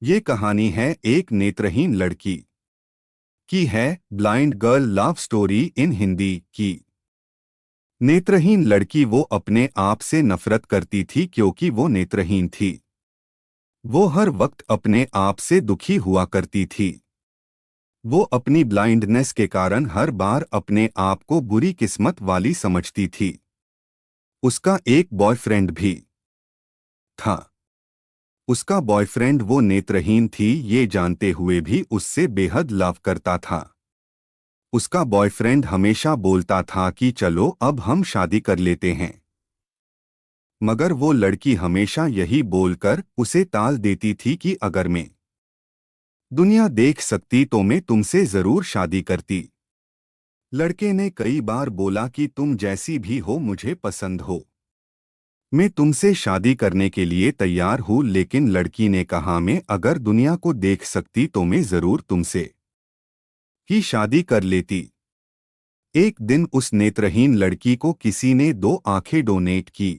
ये कहानी है एक नेत्रहीन लड़की की है। Blind girl love story in Hindi की। नेत्रहीन लड़की वो अपने आप से नफरत करती थी क्योंकि वो नेत्रहीन थी। वो हर वक्त अपने आप से दुखी हुआ करती थी। वो अपनी ब्लाइंडनेस के कारण हर बार अपने आप को बुरी किस्मत वाली समझती थी। उसका एक बॉयफ्रेंड भी था। उसका बॉयफ्रेंड वो नेत्रहीन थी ये जानते हुए भी उससे बेहद लव करता था। उसका बॉयफ्रेंड हमेशा बोलता था कि चलो अब हम शादी कर लेते हैं, मगर वो लड़की हमेशा यही बोलकर उसे टाल देती थी कि अगर मैं दुनिया देख सकती तो मैं तुमसे जरूर शादी करती। लड़के ने कई बार बोला कि तुम जैसी भी हो मुझे पसंद हो, मैं तुमसे शादी करने के लिए तैयार हूँ, लेकिन लड़की ने कहा मैं अगर दुनिया को देख सकती तो मैं जरूर तुमसे ही शादी कर लेती। एक दिन उस नेत्रहीन लड़की को किसी ने 2 आंखें डोनेट की।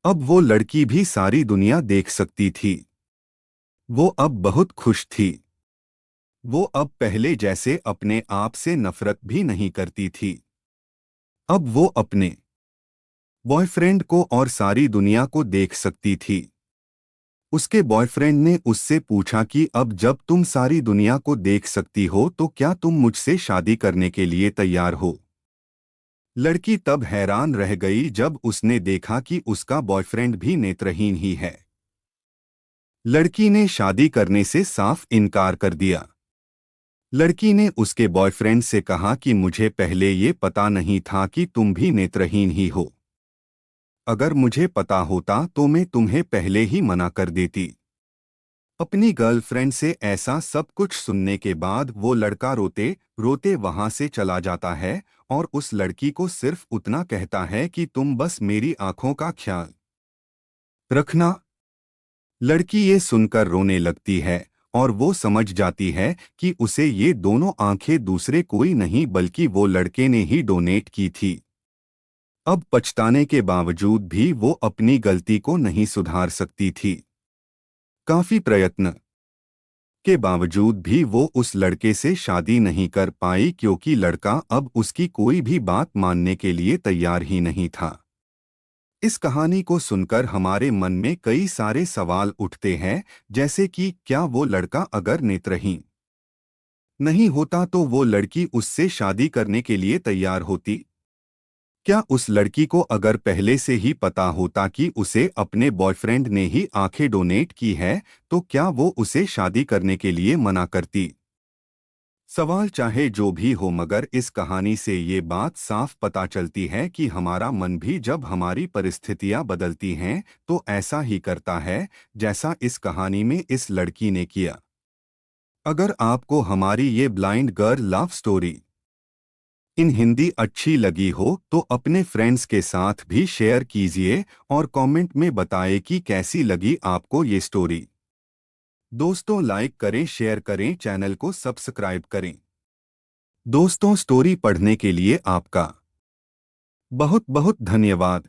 अब वो लड़की भी सारी दुनिया देख सकती थी। वो अब बहुत खुश थी। वो अब पहले जैसे अपने आप से नफरत भी नहीं करती थी। अब वो अपने बॉयफ्रेंड को और सारी दुनिया को देख सकती थी। उसके बॉयफ्रेंड ने उससे पूछा कि अब जब तुम सारी दुनिया को देख सकती हो तो क्या तुम मुझसे शादी करने के लिए तैयार हो। लड़की तब हैरान रह गई जब उसने देखा कि उसका बॉयफ्रेंड भी नेत्रहीन ही है। लड़की ने शादी करने से साफ इनकार कर दिया। लड़की ने उसके बॉयफ्रेंड से कहा कि मुझे पहले ये पता नहीं था कि तुम भी नेत्रहीन ही हो। अगर मुझे पता होता तो मैं तुम्हें पहले ही मना कर देती। अपनी गर्लफ्रेंड से ऐसा सब कुछ सुनने के बाद वो लड़का रोते रोते वहां से चला जाता है और उस लड़की को सिर्फ उतना कहता है कि तुम बस मेरी आंखों का ख्याल रखना। लड़की ये सुनकर रोने लगती है और वो समझ जाती है कि उसे ये दोनों आंखें दूसरे कोई नहीं बल्कि वो लड़के ने ही डोनेट की थी। अब पछताने के बावजूद भी वो अपनी गलती को नहीं सुधार सकती थी। काफी प्रयत्न के बावजूद भी वो उस लड़के से शादी नहीं कर पाई क्योंकि लड़का अब उसकी कोई भी बात मानने के लिए तैयार ही नहीं था। इस कहानी को सुनकर हमारे मन में कई सारे सवाल उठते हैं, जैसे कि क्या वो लड़का अगर नेत्रहीन नहीं होता तो वो लड़की उससे शादी करने के लिए तैयार होती। क्या उस लड़की को अगर पहले से ही पता होता कि उसे अपने बॉयफ्रेंड ने ही आंखें डोनेट की है तो क्या वो उसे शादी करने के लिए मना करती। सवाल चाहे जो भी हो, मगर इस कहानी से ये बात साफ पता चलती है कि हमारा मन भी जब हमारी परिस्थितियां बदलती हैं तो ऐसा ही करता है जैसा इस कहानी में इस लड़की ने किया। अगर आपको हमारी ये blind girl love story in Hindi अच्छी लगी हो तो अपने फ्रेंड्स के साथ भी शेयर कीजिए और कमेंट में बताएं कि कैसी लगी आपको ये स्टोरी। दोस्तों, लाइक करें, शेयर करें, चैनल को सब्सक्राइब करें। दोस्तों, स्टोरी पढ़ने के लिए आपका बहुत बहुत धन्यवाद।